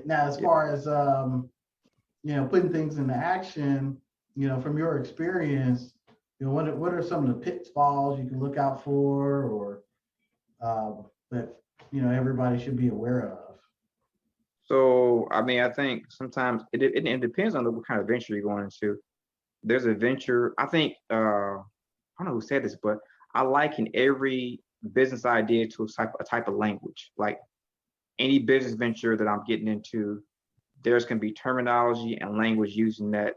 Now, as far as putting things into action, from your experience, what are some of the pitfalls you can look out for, or that everybody should be aware of? So, I mean, I think sometimes it depends on what kind of venture you're going into. There's a venture, I think, I don't know who said this, but I liken every business idea to a type of language. Like any business venture that I'm getting into, there's going to be terminology and language using that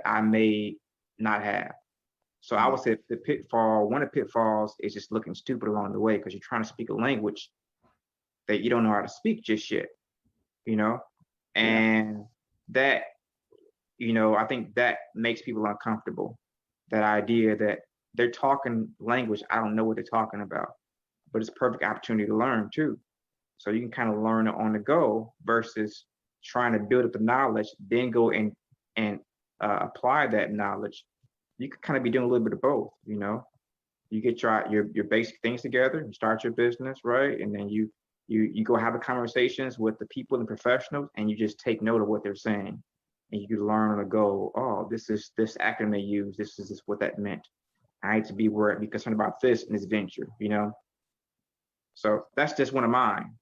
I may not have. So I would say one of the pitfalls is just looking stupid along the way because you're trying to speak a language that you don't know how to speak just yet, and that, I think that makes people uncomfortable. That idea that they're talking language, I don't know what they're talking about, but it's a perfect opportunity to learn too. So you can kind of learn it on the go versus trying to build up the knowledge, then go and apply that knowledge. You could kind of be doing a little bit of both. You get your basic things together, you start your business, right? And then you go have the conversations with the people and professionals, and you just take note of what they're saying. And you can learn on the go, oh, this is this acronym they use, this is what that meant. I need to be concerned about this in this venture, So that's just one of mine.